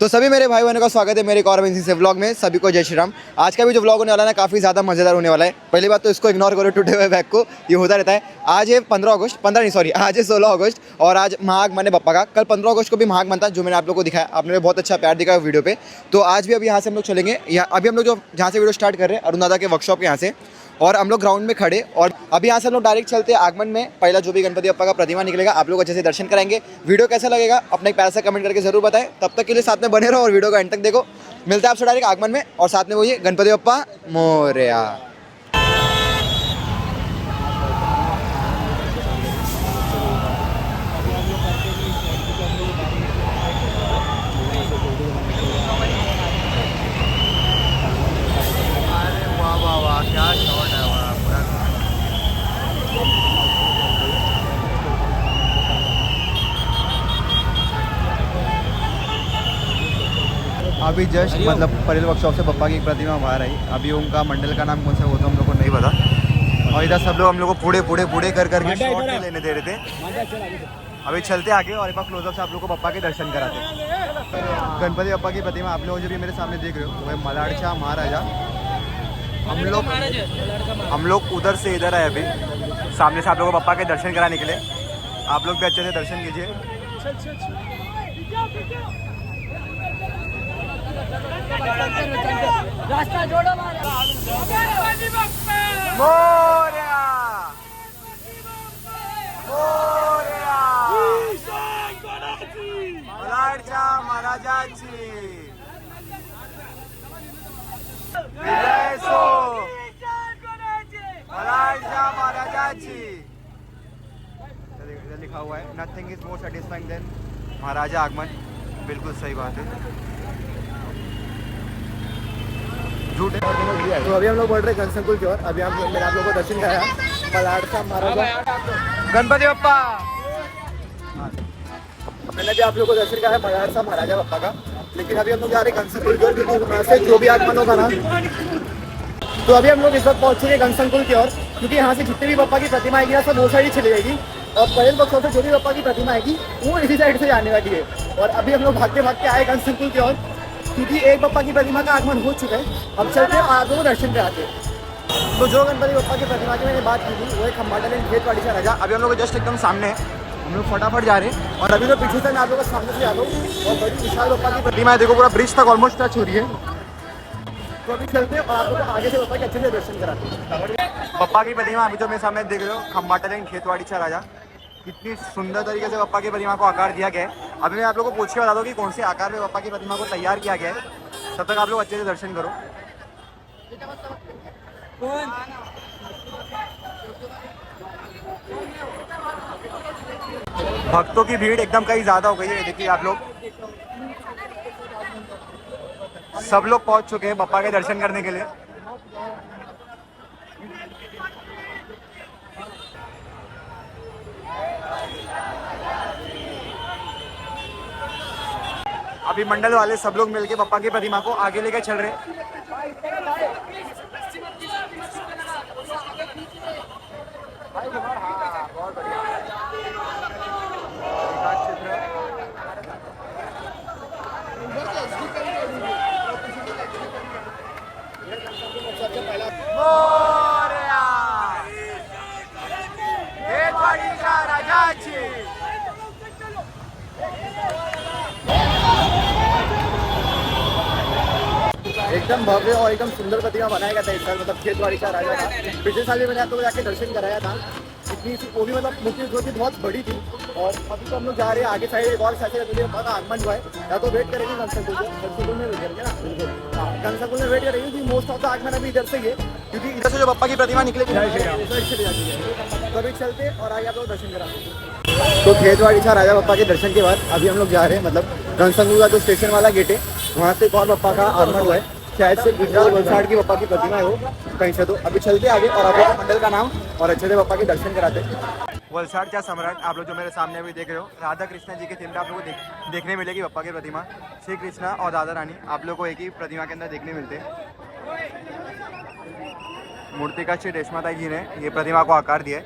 तो सभी मेरे भाई बहनों का स्वागत है मेरे एक और अमेजिंग से व्लॉग में। सभी को जय श्री राम। आज का भी जो व्लॉग होने वाला है ना काफ़ी ज़्यादा मज़ेदार होने वाला है। पहली बात तो इसको इग्नोर करो, टूटे हुए बैग को, ये होता रहता है। आज है 15 अगस्त, 15 नहीं सॉरी, आज है 16 अगस्त और आज महाआगमन है बप्पा का। कल 15 अगस्त को भी महाआगमन था जो मैंने आप लोगों को दिखाया, आपने बहुत अच्छा प्यार दिखाया वीडियो पे। तो आज भी अभी यहाँ से हम लोग चलेंगे, अभी हम लोग जो जहाँ से वीडियो स्टार्ट कर रहे हैं अरुण दादा के वर्कशॉप के यहाँ से, और हम लोग ग्राउंड में खड़े और अभी यहाँ से हम लोग डायरेक्ट चलते हैं आगमन में। पहला जो भी गणपति बप्पा का प्रतिमा निकलेगा आप लोग अच्छे से दर्शन कराएंगे। वीडियो कैसा लगेगा अपना एक प्यार से कमेंट करके जरूर बताएं। तब तक के लिए साथ में बने रहो और वीडियो का एंड तक देखो। मिलते हैं आपसे डायरेक्ट आगमन में और साथ में वो ये गणपति बप्पा मोरया। क्या शॉट है पूरा। अभी जस्ट मतलब परेल वर्कशॉप से पप्पा की एक प्रतिमा बाहर आई। अभी उनका मंडल का नाम कौन सा वो तो हम लोग को नहीं पता। और इधर सब लोग हम लोग को बूढ़े कर करके शॉट नहीं लेने दे रहे थे। अभी चलते आगे और एक बार क्लोजअप से आप लोग को पप्पा के दर्शन कराते। गणपति बप्पा की प्रतिमा आप लोग जो भी मेरे सामने देख रहे हो वो है मलाड़चा महाराजा। हम लोग उधर से इधर आए अभी सामने से आप लोगों को पप्पा के दर्शन कराने के लिए। आप लोग भी अच्छे से दर्शन कीजिए। रास्ता जोड़ो मोरया मोरया मलाड़चा महाराजाची विजय सो मलाड़चा महाराजाची। लिखा हुआ है nothing is more satisfying than Maharaja आगमन। बिल्कुल सही बात है, झूठ है। तो अभी हम लोग बढ़ रहे घनसंकुल की ओर। अभी मैंने आप लोगों को दर्शन कराया मलाड़चा महाराजा गणपति बप्पा। मैंने भी आप लोगों को दर्शन कराया मलाड़चा महाराजा बप्पा का। लेकिन अभी हम लोग जा रहे हैं घनसंकुल की ओर क्योंकि वहाँ से जो भी आगमन होगा ना, तो अभी हम लोग इस वक्त पहुँच चुके हैं घनसंकुल की ओर। क्योंकि यहाँ से जितनी भी बप्पा की प्रतिमा आएगी ना सब वो साइड ही चली जाएगी और परेल वर्कशॉप से जो भी बप्पा की प्रतिमा आएगी वो इसी साइड से जाने वाली है। और अभी हम लोग भागते भागते आए घनसंकुल की ओर क्योंकि एक बप्पा की प्रतिमा का आगमन हो चुका है। अब चलते हैं आप लोगों को दर्शन कराते हैं। तो जो गणपति बप्पा की प्रतिमा की मैंने बात की थी वो है खम्बाटा लेन खेतवाड़ी का राजा। अभी हम लोग जस्ट एकदम सामने है, हम लोग फटाफट जा रहे हैं। और अभी तो पीछे से मैं आप लोगों को सामने से आ रहा हूँ और बड़ी विशाल बप्पा की प्रतिमा है, देखो पूरा ब्रिज तक ऑलमोस्ट टच हो रही है। तो अभी चलते हैं और आप लोगों को आगे से बप्पा के अच्छे से दर्शन कराते हैं। बप्पा की प्रतिमा अभी जो मेरे सामने देख रहे हो खम्बाटा लेन खेतवाड़ी का राजा। कितनी सुंदर तरीके से बप्पा की प्रतिमा को आकार दिया गया है। अभी मैं आप लोगों को पूछ के बता दूं कि कौन से आकार में बप्पा की प्रतिमा को तैयार किया गया है। तब तक आप लोग अच्छे से दर्शन करो। भक्तों की भीड़ एकदम कहीं ज्यादा हो गई है। देखिए आप लोग सब लोग पहुंच चुके हैं बप्पा के दर्शन करने के लिए। अभी मंडल वाले सब लोग मिलके बप्पा की प्रतिमा को आगे लेकर चल रहे हैं। मोरया खेतवाड़ी का राजाची। एकदम भव्य और एकदम सुंदर प्रतिमा बनाया गया था इस साल, मतलब खेतवाड़ी का राजा था। पिछले साल भी मैंने आप लोगों को जाके दर्शन कराया था। इतनी वो भी मतलब मूर्ति जो थी बहुत बड़ी थी। और अभी तो हम लोग जा रहे हैं आगे साइड एक और साथी आगमन हुआ है, या तो वेट करेंगे घनसंकुल में वेट करेंगे ना। हाँ घनसंकुल में वेट करेंगे क्योंकि मोस्ट ऑफ द आगमन अभी इधर से ही है क्योंकि इधर से जो बप्पा की प्रतिमा निकलेगी चली जाती है। तो अभी चलते और आगे आप लोग दर्शन कराते। तो खेतवाड़ी का राजा बप्पा के दर्शन के बाद अभी हम लोग जा रहे हैं मतलब घनसंकुल का जो स्टेशन वाला गेट है वहाँ से एक और बप्पा का आगमन हुआ है। शायद से गुजरात वलसाड़ की बप्पा की प्रतिमा है वो कहीं से। तो अभी चलते आगे और आप लोग मंडल का नाम और अच्छे से बप्पा के दर्शन कराते हैं। वलसाड़ का सम्राट आप लोग जो मेरे सामने अभी देख रहे हो राधा कृष्णा जी के थीम पे आप लोगों को देखने मिलेगी बप्पा की प्रतिमा। श्री कृष्णा और राधा रानी आप लोग को एक ही प्रतिमा के अंदर देखने मिलते हैं। मूर्तिकार श्री रेशमाताई जी ने ये प्रतिमा को आकार दिया है।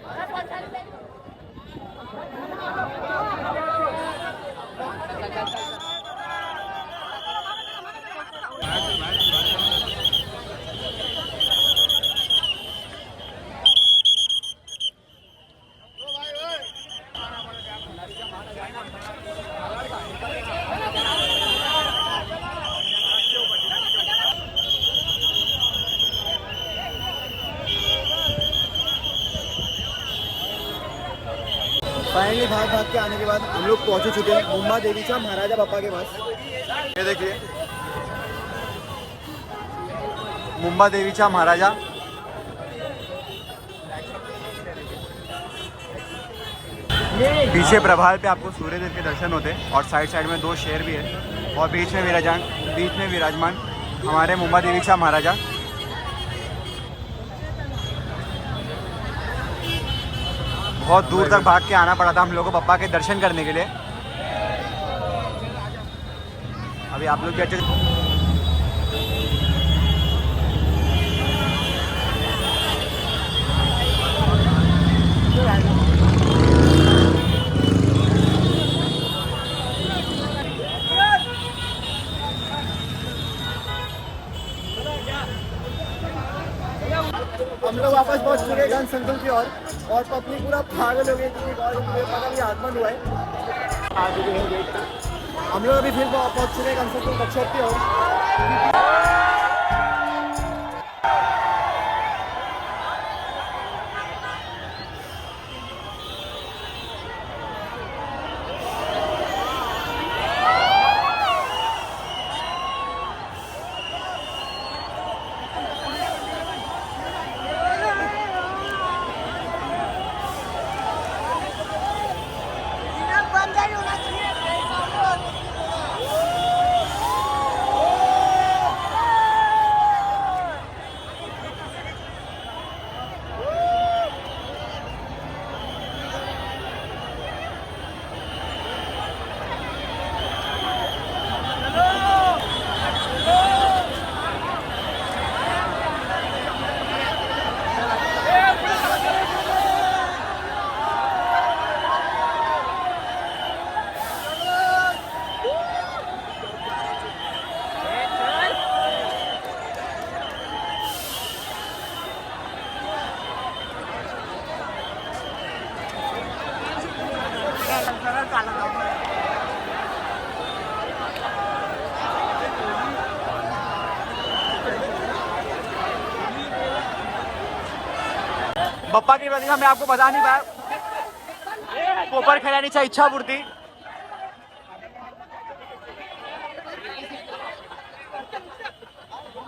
फाइनली भाग भाग के आने के बाद हम लोग पहुंच चुके हैं मुंबा देवीचा महाराजा बाप्पा के पास। ये देखिए मुंबा देवीचा महाराजा। पीछे प्रभाल पे आपको सूर्यदेव के दर्शन होते हैं और साइड साइड में 2 शेर भी है और बीच में विराजमान हमारे मुंबा देवीचा महाराजा। बहुत दूर तक भाग के आना पड़ा था हम लोगों को बप्पा के दर्शन करने के लिए। अभी आप लोग भी अच्छे हम लोग वापस पहुंच चुके हैं गन संकुल की ओर और पब्लिक पूरा पागल हो गई क्योंकि मुझे पता भी आगमन हुआ है। हम लोग अभी फिर पहुंच चुके हैं गन संकुल वर्कशॉप की ओर। बप्पा की प्रतिमा मैं आपको बता नहीं पाया। कोपर खैरानीचा इच्छा पूर्ति।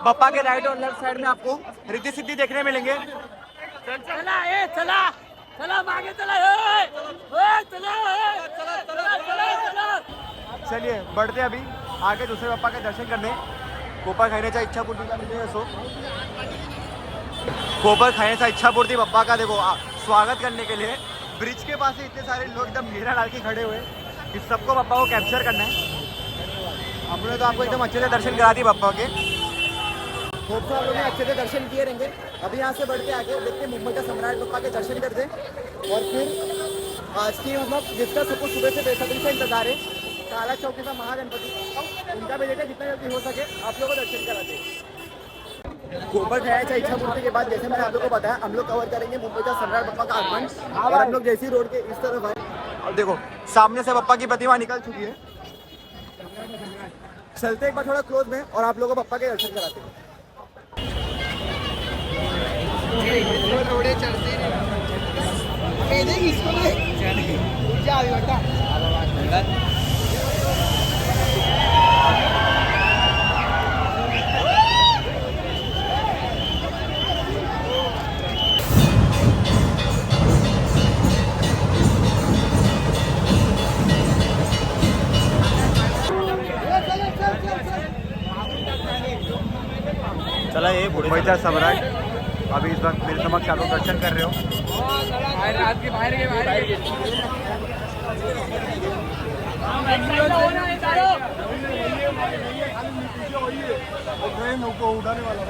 बप्पा के राइट और लेफ्ट साइड में आपको रिद्धि सिद्धि देखने मिलेंगे। चला चला चला मागे चला चला चला। चलिए बढ़ते अभी आगे दूसरे बप्पा के दर्शन करने। कोपर खैरानीचा इच्छा पूर्ति का मिलेगा सो कोपर खैरानीचा इच्छा पूर्ति बप्पा का देखो स्वागत करने के लिए ब्रिज के पास से इतने सारे लोग एकदम घेरा डाल के खड़े हुए कि सबको बप्पा को कैप्चर करना है। हमने तो आपको एकदम अच्छे से दर्शन करा दिए बप्पा के। होप तो आप लोगों ने अच्छे से दर्शन किए रहेंगे। अभी यहाँ से बढ़ के आगे देखते मुंबई का सम्राट बप्पा के दर्शन करते और फिर आज की मतलब जिसका सबको सुबह से बेसब्री से इंतजार है काला चौकी का महागणपति उनका भी देखते जितना जल्दी हो सके आप लोगों को दर्शन कराते। कोपर खैरानीचा इच्छा पूर्ति के बाद जैसे मैंने आप लोगों को बताया हम लोग कवर करेंगे मुंबई का सम्राट बप्पा का आगमन और हम लोग जैसी रोड के इस तरफ आए और देखो सामने से बप्पा की प्रतिमा निकल चुकी है। चलते एक बार थोड़ा क्लोज में और आप लोगों को बप्पा के दर्शन कराते हैं। चला ये मुंबईचा सम्राट अभी इस वक्त मेरे समक्ष आप लोग दर्शन कर रहे हो। उठाने वाला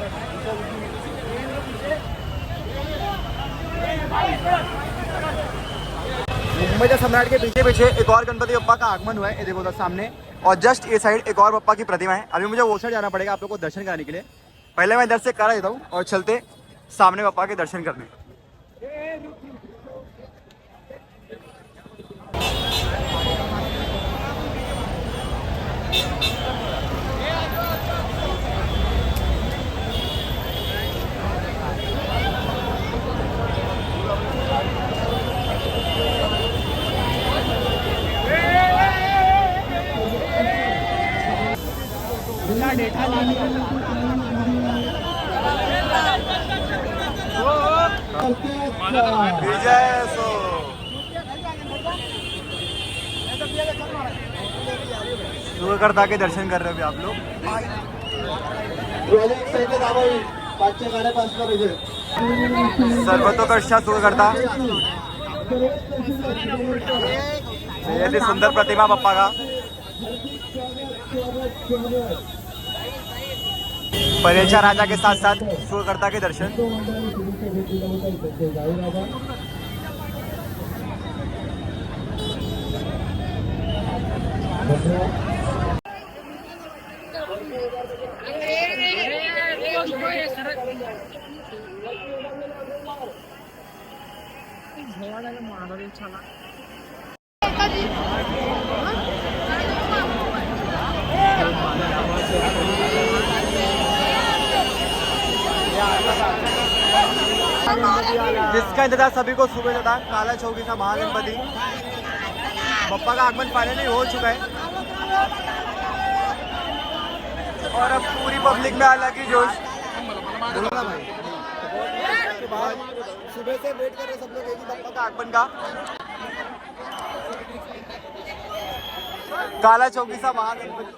मुंबईच्या सम्राट के पीछे पीछे एक और गणपति बप्पा का आगमन हुआ है, ये देखो उधर सामने, और जस्ट ये साइड एक और बप्पा की प्रतिमा है। अभी मुझे वो साइड जाना पड़ेगा आप लोगों को दर्शन कराने के लिए। पहले मैं इधर से करा देता हूँ और चलते सामने बप्पा के दर्शन करने। विजय सो करता के दर्शन कर रहे हो अभी आप लोग। सर्वतोकर्षा करता ये सुंदर प्रतिमा बप्पा का। परेचा राजा के साथ साथ सूर्यकर्ता के दर्शन। जिसका इंतजार सभी को सुबह से था, काला चौकी सा महागणपति बप्पा का आगमन फाइनली हो चुका है और अब पूरी पब्लिक में अलग ही जोश। सुबह से वेट कर रहे सब लोग एक ही बप्पा का आगमन का। काला चौकी सा महागणपति,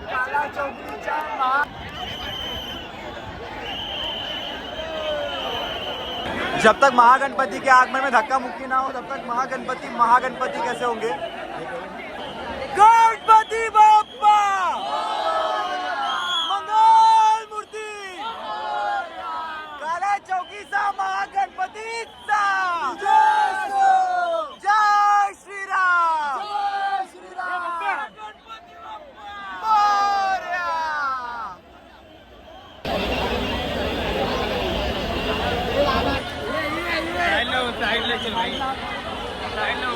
काला चौकी सा जब तक महागणपति के आगमन में धक्का मुक्की ना हो तब तक महागणपति महागणपति कैसे होंगे। गणपति बप्पा मंगल मूर्ति, काला चौकी सा महागणपति सा जय श्री राम। साइड ले चल भाई, साइड लो।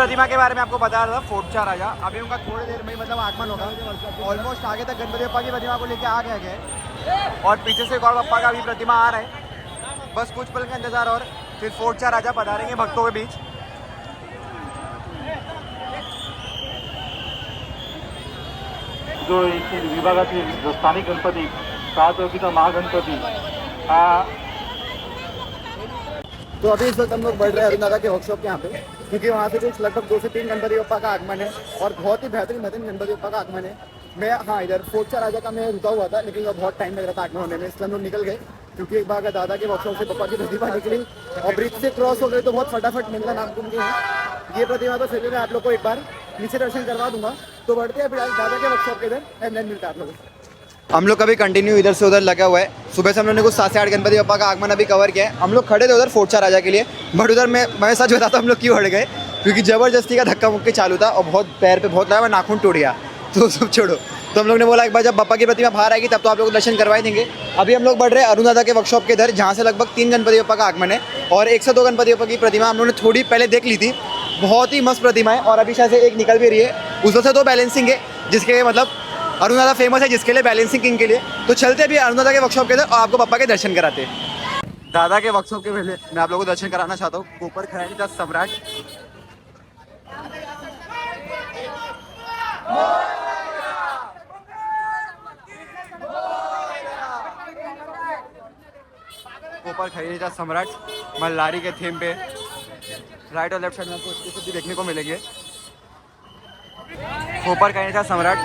प्रतिमा के बारे में आपको बता रहा था, फोर्टचा राजा। अभी उनका थोड़ी देर में मतलब आगमन होगा। ऑलमोस्ट आगे तक गणपति बप्पा की प्रतिमा को लेके आ गए और पीछे से गौर बप्पा का भी प्रतिमा आ रहा है। बस कुछ पल का इंतजार और फिर फोर्टचा राजा पधारेंगे भक्तों के बीच। जो येथील विभागातील जो स्थानिक गणपती 7 ओळखीचा महागणपती हा तो अभी इस वक्त हम लोग बढ़ रहे हैं अरुण दादा के वर्कशॉप के यहाँ पे, क्योंकि वहाँ से कुछ लगभग 2 से 3 गणपति बप्पा का आगमन है और बहुत ही बेहतरीन गणपति बप्पा का आगमन है। मैं हाँ इधर फोर्टचा राजा का मैं रुका हुआ था, लेकिन बहुत टाइम लग रहा था आगमन होने में, इसलिए हम लोग निकल गए। क्योंकि एक बार दादा के वर्कशॉप से बप्पा की प्रतिमा निकली और ब्रिज से क्रॉस हो गई तो बहुत फटाफट मिलना नामकुम की है ये प्रतिमा। तो फिर मैं आप लोग को एक बार नीचे दर्शन करवा दूंगा। तो बढ़ते हैं फिर दादा के वर्कशॉप के इधर एंड देन मिलता है आप लोगों से। हम लोग कभी कंटिन्यू इधर से उधर लगा हुआ है। सुबह से हम लोगों ने कुछ 7 से 8 गणपति बप्पा का आगमन अभी कवर किया है। हम लोग खड़े थे उधर फोर्टचा राजा के लिए, बट उधर मैं सच बताता हूँ हम लोग क्यों हट गए, क्योंकि ज़बरदस्ती का धक्का मुक्की चालू था और बहुत पैर पे बहुत लगा, मैं नाखून टूट गया। तो सब छोड़ो, तो हम लोग ने बोला एक बार जब बप्पा की प्रतिमा बाहर आएगी तब तो आप लोग दर्शन करवाई देंगे। अभी हम लोग बढ़ रहे हैं अरुण दादा के वर्कशॉप के इधर, जहाँ से लगभग 3 गणपति बप्पा का आगमन है और 102 गणपति बप्पा की प्रतिमा हम लोगों ने थोड़ी पहले देख ली थी। बहुत ही मस्त प्रतिमा है और अभी शायद से एक निकल भी रही है। उसमें से 2 बैलेंसिंग है, जिसके मतलब अरुण दादा फेमस है जिसके लिए, बैलेंसिंग किंग के लिए। तो चलते अभी अरुण दादा के वर्कशॉप के इधर और आपको बप्पा के दर्शन कराते हैं। दादा के वर्कशॉप के पहले मैं आप लोगों को दर्शन कराना चाहता हूँ कोपर खैरानी का सम्राट। कोपर खैरानी का सम्राट मल्लारी के थीम पे राइट और लेफ्ट साइड में आपको इसको भी देखने को मिलेंगे। कोपर खैरानी का सम्राट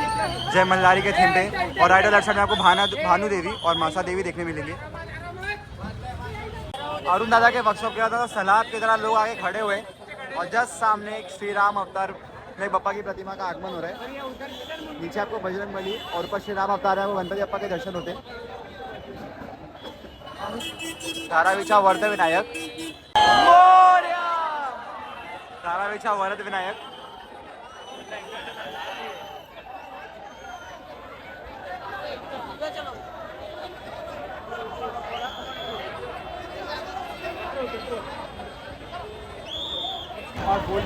जय मल्लारी के थीम पे और राइट और लेफ्ट साइड में आपको भानु देवी और मासा देवी देखने मिलेंगे। अरुण दादा के वर्कशॉप के बाद सलाद की तरह लोग आगे खड़े हुए और जस्ट सामने एक श्री राम अवतार में बप्पा की प्रतिमा का आगमन हो रहा है। नीचे आपको बजरंगबली और ऊपर श्री राम अवतार है, वो गणपति बप्पा के दर्शन होते हैं। धारावीचा वर्ध विनायक, धारावीचा वर्ध विनायक।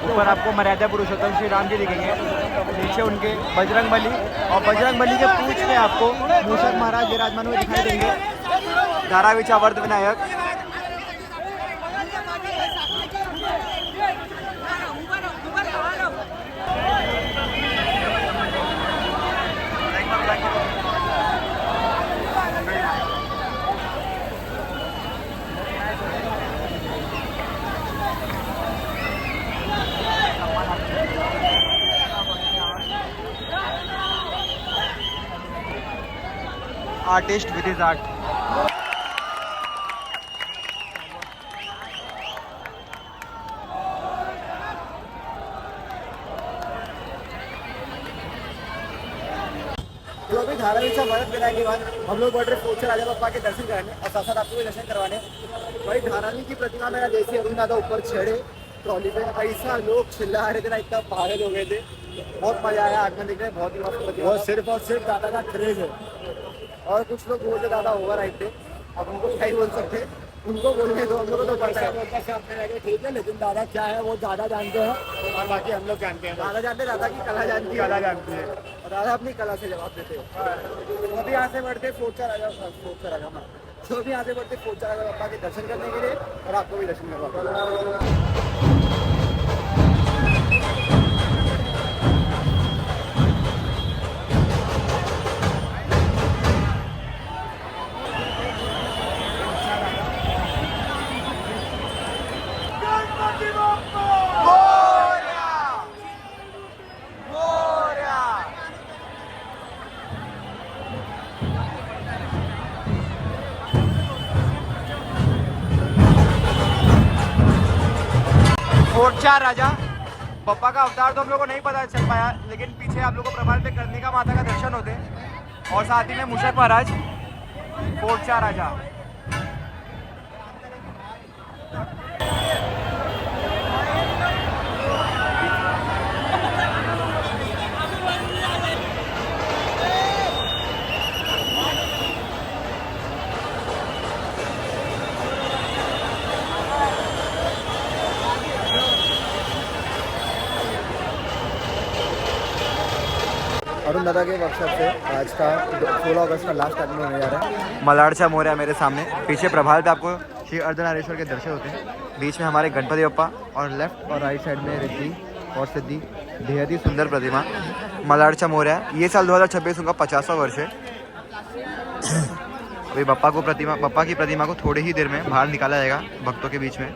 ऊपर आपको मर्यादा पुरुषोत्तम श्री राम जी दिखेंगे, नीचे उनके बजरंगबली और बजरंगबली के पूंछ में आपको मूषक महाराज विराजमान हुए दिखाई देंगे। धारावीचा वर्ध Vinayak. Artist with his art. तो अभी धारावीचा वर्ध विनायक के बाद हम लोग बढ़ रहे फोर्टचा राजा बप्पा के दर्शन कराने और साथ साथ आपको भी दर्शन करवाने। भाई धारावी की प्रतिमा मेरा जैसे अरुण दादा ऊपर चढ़े ट्रॉली पे, ऐसा लोग चिल्ला रहे थे ना, इतना पागल हो गए थे। बहुत मजा आया आगमन देखने, बहुत ही मस्त प्रतिमा। सिर्फ और सिर्फ दादा का क्रेज है। और कुछ लोग बोलते दादा ओवर आए थे, अब उनको क्या ही बोल सकते, उनको बोलने दो, हम लोग तो पता है ठीक है, लेकिन दादा क्या है वो दादा जानते हैं और बाकी हम लोग जानते हैं। दादा जानते, दादा की कला जानती है, दादा जानती है और दादा अपनी कला से जवाब देते हैं। तो अभी यहाँ से बढ़ते फोर्टचा राजा तो अभी यहाँ से बढ़ते फोर्टचा राजा बप्पा के दर्शन करने के लिए और आपको भी दर्शन करवा। फोर्टचा राजा बप्पा का अवतार तो हम लोग को नहीं पता चल पाया, लेकिन पीछे आप लोग को प्रभात पे करने का माता का दर्शन होते और साथ ही में मूषक महाराज फोर्टचा राजा। अरुण दादा के वर्कशॉप से आज का 16 अगस्त का लास्ट आगमन होने जा रहा है। मलारचा मोरया मेरे सामने, पीछे प्रभात पे आपको श्री अर्धनारेश्वर के दर्शन होते हैं, बीच में हमारे गणपति बप्पा और लेफ्ट और राइट साइड में रिद्धि और सिद्धि, बेहद ही सुंदर प्रतिमा मलारचा मोरया। ये साल 2026 उनका 50वां वर्ष है। अभी बप्पा की प्रतिमा को थोड़ी ही देर में बाहर निकाला जाएगा भक्तों के बीच में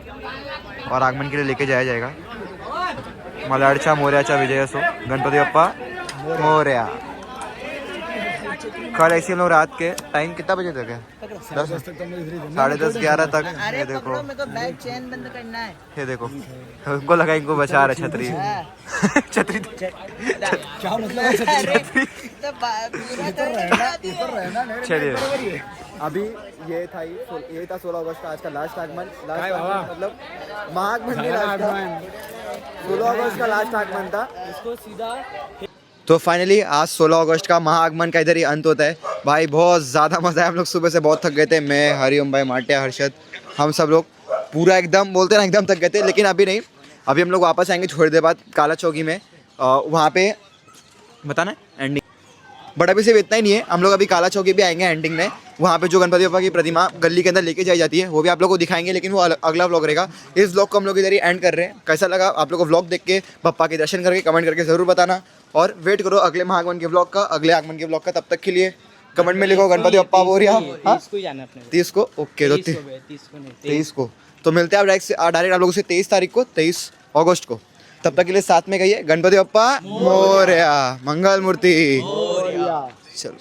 और आगमन के लिए लेके जाया जाएगा। मलारचा मोरयाचा विजय असो, गणपति बप्पा मोरया। कल ऐसे हम लोग रात के टाइम कितना बजे तक है? 10:30 11 तक। ये देखो, मेरे को बैग चेन बंद करना है। ये देखो, उनको लगा इनको बचा रहा छतरी छतरी क्या मतलब चलिए। अभी ये था 16 अगस्त का आज का लास्ट आगमन। मतलब महाआगमन नहीं, लास्ट था 16 अगस्त का लास्ट आगमन था। इसको सीधा तो फाइनली आज 16 अगस्त का महाआगमन का इधर ही अंत होता है। भाई बहुत ज़्यादा मज़ा है, हम लोग सुबह से बहुत थक गए थे। मैं, हरिओम भाई, माटिया, हर्षद, हम सब लोग पूरा एकदम बोलते ना एकदम थक गए थे। लेकिन अभी नहीं, अभी हम लोग वापस आएंगे थोड़ी देर बाद काला चौकी में, वहाँ पे बताना एंडिंग। बट अभी सिर्फ इतना ही नहीं है, हम लोग अभी काला चौकी भी आएंगे एंडिंग में। वहाँ पे जो गणपति बप्पा की प्रतिमा गली के अंदर लेके जाई जाती है वो भी आप लोग को दिखाएंगे, लेकिन वो अगला व्लॉग रहेगा। इस व्लॉग को हम लोग इधर ही एंड कर रहे हैं। कैसा लगा आप लोग को व्लॉग देख के, बप्पा के दर्शन करके कमेंट करके ज़रूर बताना। और वेट करो अगले महाआगमन के व्लॉग का, अगले आगमन के व्लॉग का। तब तक के लिए कमेंट में लिखो गणपति बप्पा मोरया। 30 को जाना अपने 30 को, ओके। तो 23 को तो मिलते हैं आप डायरेक्ट आप लोगों से 23 तारीख को, 23 अगस्त को। तब तक के लिए साथ में कहिए गणपति बप्पा मोरया, मंगल मूर्ति। चलो।